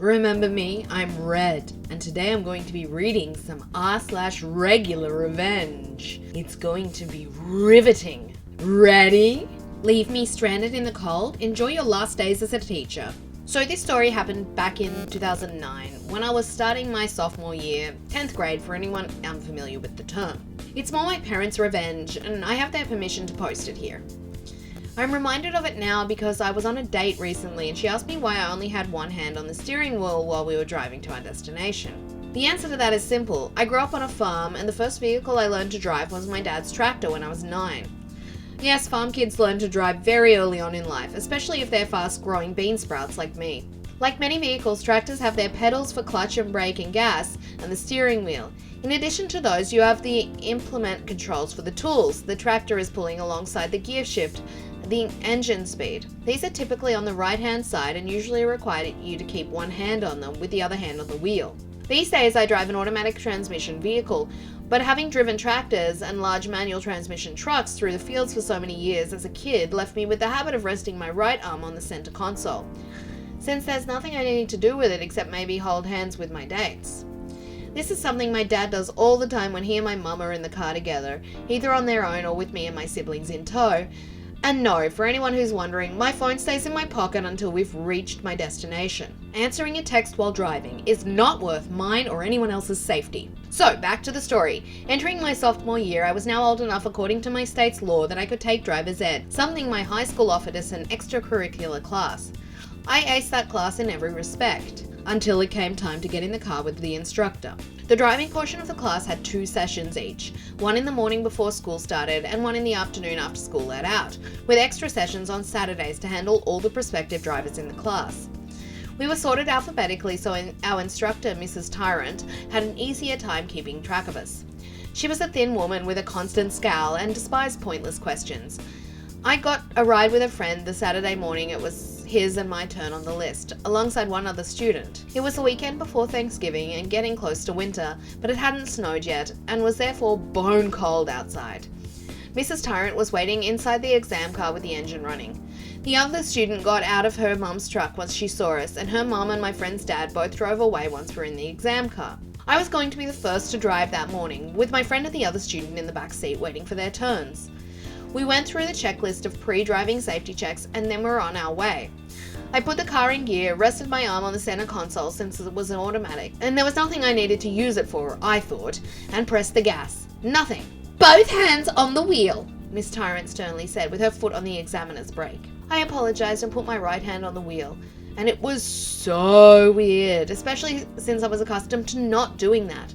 Remember me? I'm Red, and today I'm going to be reading some r/Regular Revenge. It's going to be riveting. Ready? Leave me stranded in the cold? Enjoy your last days as a teacher. So this story happened back in 2009 when I was starting my sophomore year, 10th grade for anyone unfamiliar with the term. It's more my parents' revenge, and I have their permission to post it here. I'm reminded of it now because I was on a date recently and she asked me why I only had one hand on the steering wheel while we were driving to our destination. The answer to that is simple. I grew up on a farm and the first vehicle I learned to drive was my dad's tractor when I was 9. Yes, farm kids learn to drive very early on in life, especially if they're fast-growing bean sprouts like me. Like many vehicles, tractors have their pedals for clutch and brake and gas, and the steering wheel. In addition to those, you have the implement controls for the tools. The tractor is pulling alongside the gear shift, the engine speed. These are typically on the right-hand side and usually require you to keep one hand on them with the other hand on the wheel. These days I drive an automatic transmission vehicle, but having driven tractors and large manual transmission trucks through the fields for so many years as a kid left me with the habit of resting my right arm on the center console, since there's nothing I need to do with it except maybe hold hands with my dates. This is something my dad does all the time when he and my mum are in the car together, either on their own or with me and my siblings in tow. And no, for anyone who's wondering, my phone stays in my pocket until we've reached my destination. Answering a text while driving is not worth mine or anyone else's safety. So, back to the story. Entering my sophomore year, I was now old enough according to my state's law that I could take driver's ed, something my high school offered as an extracurricular class. I aced that class in every respect, until it came time to get in the car with the instructor. The driving portion of the class had 2 sessions each, one in the morning before school started and one in the afternoon after school let out, with extra sessions on Saturdays to handle all the prospective drivers in the class. We were sorted alphabetically so our instructor, Mrs. Tyrant, had an easier time keeping track of us. She was a thin woman with a constant scowl and despised pointless questions. I got a ride with a friend the Saturday morning. It was his and my turn on the list, alongside one other student. It was the weekend before Thanksgiving and getting close to winter, but it hadn't snowed yet and was therefore bone cold outside. Mrs. Tyrant was waiting inside the exam car with the engine running. The other student got out of her mum's truck once she saw us, and her mum and my friend's dad both drove away once we're in the exam car. I was going to be the first to drive that morning, with my friend and the other student in the back seat waiting for their turns. We went through the checklist of pre-driving safety checks and then we were on our way. I put the car in gear, rested my arm on the center console since it was an automatic, and there was nothing I needed to use it for, I thought, and pressed the gas. Nothing. "Both hands on the wheel," Miss Tyrant sternly said with her foot on the examiner's brake. I apologized and put my right hand on the wheel, and it was so weird, especially since I was accustomed to not doing that.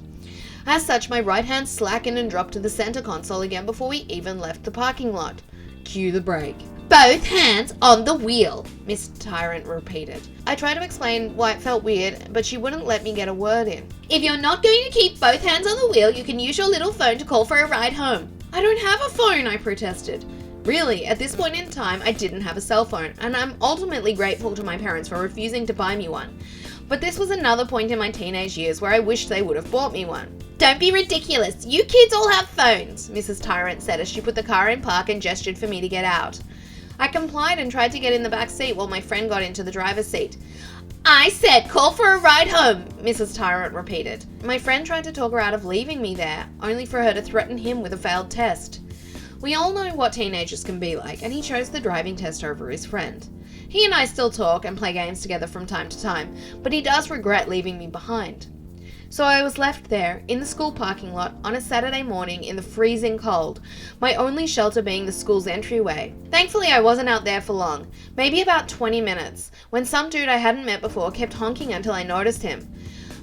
As such, my right hand slackened and dropped to the center console again before we even left the parking lot. Cue the brake. "Both hands on the wheel," Miss Tyrant repeated. I tried to explain why it felt weird, but she wouldn't let me get a word in. "If you're not going to keep both hands on the wheel, you can use your little phone to call for a ride home." "I don't have a phone," I protested. Really, at this point in time, I didn't have a cell phone, and I'm ultimately grateful to my parents for refusing to buy me one. But this was another point in my teenage years where I wished they would have bought me one. "Don't be ridiculous. You kids all have phones," Mrs. Tyrant said as she put the car in park and gestured for me to get out. I complied and tried to get in the back seat while my friend got into the driver's seat. "I said call for a ride home," Mrs. Tyrant repeated. My friend tried to talk her out of leaving me there, only for her to threaten him with a failed test. We all know what teenagers can be like, and he chose the driving test over his friend. He and I still talk and play games together from time to time, but he does regret leaving me behind. So I was left there, in the school parking lot, on a Saturday morning in the freezing cold, my only shelter being the school's entryway. Thankfully I wasn't out there for long, maybe about 20 minutes, when some dude I hadn't met before kept honking until I noticed him.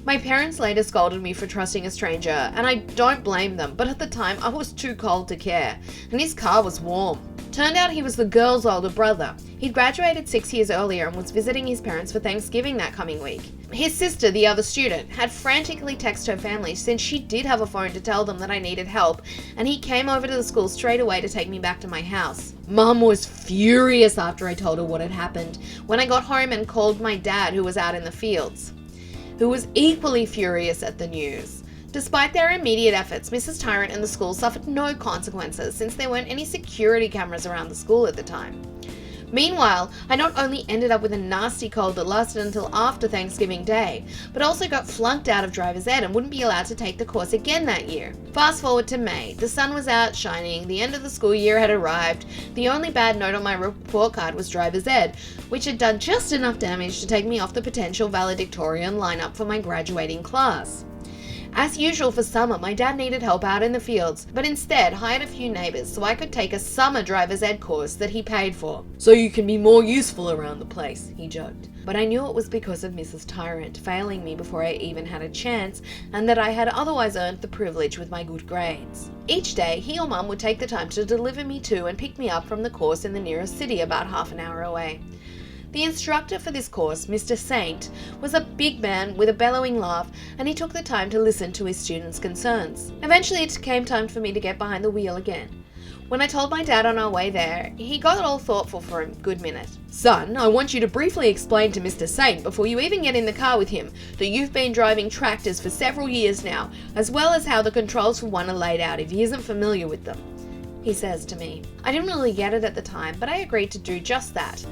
My parents later scolded me for trusting a stranger, and I don't blame them, but at the time I was too cold to care, and his car was warm. Turned out he was the girl's older brother. He'd graduated 6 years earlier and was visiting his parents for Thanksgiving that coming week. His sister, the other student, had frantically texted her family since she did have a phone to tell them that I needed help, and he came over to the school straight away to take me back to my house. Mum was furious after I told her what had happened when I got home and called my dad, who was out in the fields, who was equally furious at the news. Despite their immediate efforts, Mrs. Tyrant and the school suffered no consequences since there weren't any security cameras around the school at the time. Meanwhile, I not only ended up with a nasty cold that lasted until after Thanksgiving Day, but also got flunked out of driver's ed and wouldn't be allowed to take the course again that year. Fast forward to May. The sun was out shining, the end of the school year had arrived. The only bad note on my report card was driver's ed, which had done just enough damage to take me off the potential valedictorian lineup for my graduating class. As usual for summer, my dad needed help out in the fields, but instead hired a few neighbours so I could take a summer driver's ed course that he paid for. "So you can be more useful around the place," he joked. But I knew it was because of Mrs. Tyrant failing me before I even had a chance, and that I had otherwise earned the privilege with my good grades. Each day, he or Mum would take the time to deliver me to and pick me up from the course in the nearest city about half an hour away. The instructor for this course, Mr. Saint, was a big man with a bellowing laugh, and he took the time to listen to his students' concerns. Eventually it came time for me to get behind the wheel again. When I told my dad on our way there, he got all thoughtful for a good minute. "Son, I want you to briefly explain to Mr. Saint before you even get in the car with him that you've been driving tractors for several years now, as well as how the controls for one are laid out if he isn't familiar with them," he says to me. I didn't really get it at the time, but I agreed to do just that.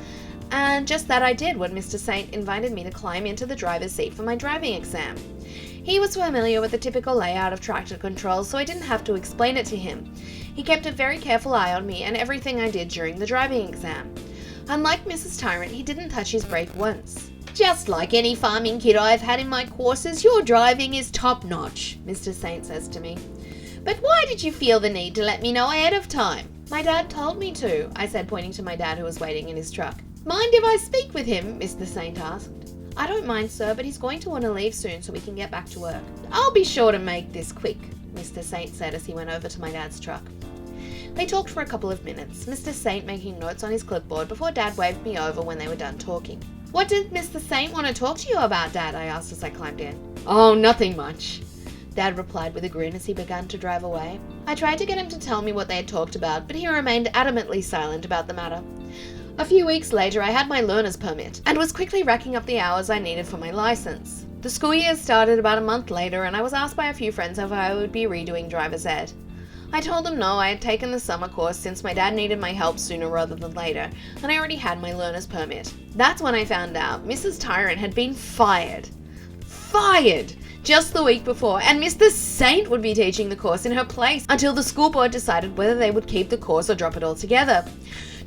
And just that I did when Mr. Saint invited me to climb into the driver's seat for my driving exam. He was familiar with the typical layout of tractor controls, so I didn't have to explain it to him. He kept a very careful eye on me and everything I did during the driving exam. Unlike Mrs. Tyrant, he didn't touch his brake once. "Just like any farming kid I've had in my courses, your driving is top-notch," Mr. Saint says to me. "But why did you feel the need to let me know ahead of time?" "My dad told me to," I said, pointing to my dad who was waiting in his truck. "Mind if I speak with him?" Mr. Saint asked. "I don't mind, sir, but he's going to want to leave soon so we can get back to work." "I'll be sure to make this quick," Mr. Saint said as he went over to my dad's truck. They talked for a couple of minutes, Mr. Saint making notes on his clipboard before Dad waved me over when they were done talking. "What did Mr. Saint want to talk to you about, Dad?" I asked as I climbed in. "Oh, nothing much," Dad replied with a grin as he began to drive away. I tried to get him to tell me what they had talked about, but he remained adamantly silent about the matter. A few weeks later, I had my learner's permit and was quickly racking up the hours I needed for my license. The school year started about a month later, and I was asked by a few friends if I would be redoing driver's ed. I told them no, I had taken the summer course since my dad needed my help sooner rather than later, and I already had my learner's permit. That's when I found out Mrs. Tyrant had been fired. Fired! Just the week before, and Mr. Saint would be teaching the course in her place until the school board decided whether they would keep the course or drop it altogether.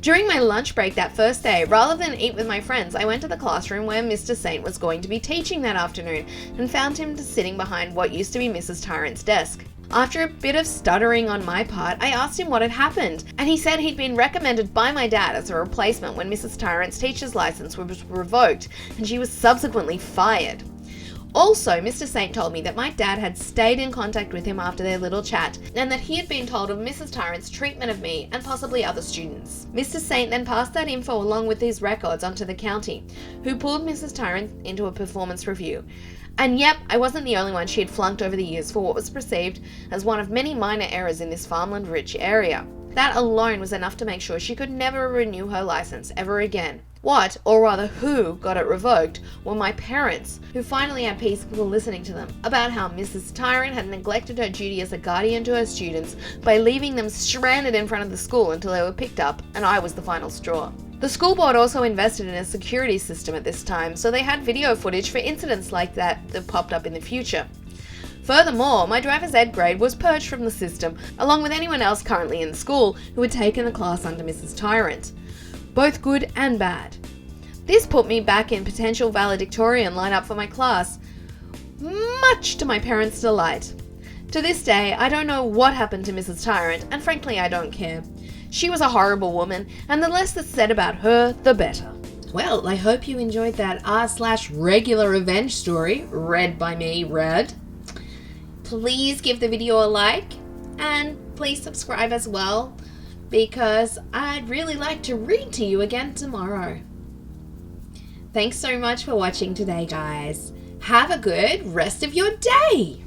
During my lunch break that first day, rather than eat with my friends, I went to the classroom where Mr. Saint was going to be teaching that afternoon and found him sitting behind what used to be Mrs. Tyrant's desk. After a bit of stuttering on my part, I asked him what had happened, and he said he'd been recommended by my dad as a replacement when Mrs. Tyrant's teacher's license was revoked and she was subsequently fired. Also, Mr. Saint told me that my dad had stayed in contact with him after their little chat, and that he had been told of Mrs. Tyrant's treatment of me and possibly other students. Mr. Saint then passed that info along with these records onto the county, who pulled Mrs. Tyrant into a performance review. And yep, I wasn't the only one she had flunked over the years for what was perceived as one of many minor errors in this farmland-rich area. That alone was enough to make sure she could never renew her license ever again. What, or rather who, got it revoked were my parents, who finally had people listening to them about how Mrs. Tyrant had neglected her duty as a guardian to her students by leaving them stranded in front of the school until they were picked up, and I was the final straw. The school board also invested in a security system at this time, so they had video footage for incidents like that popped up in the future. Furthermore, my driver's ed grade was purged from the system, along with anyone else currently in the school who had taken the class under Mrs. Tyrant. Both good and bad. This put me back in potential valedictorian lineup for my class, much to my parents' delight. To this day, I don't know what happened to Mrs. Tyrant, and frankly I don't care. She was a horrible woman, and the less that's said about her, the better. Well, I hope you enjoyed that r/RegularRevenge story, read by me, Red. Please give the video a like, and please subscribe as well, because I'd really like to read to you again tomorrow. Thanks so much for watching today, guys. Have a good rest of your day!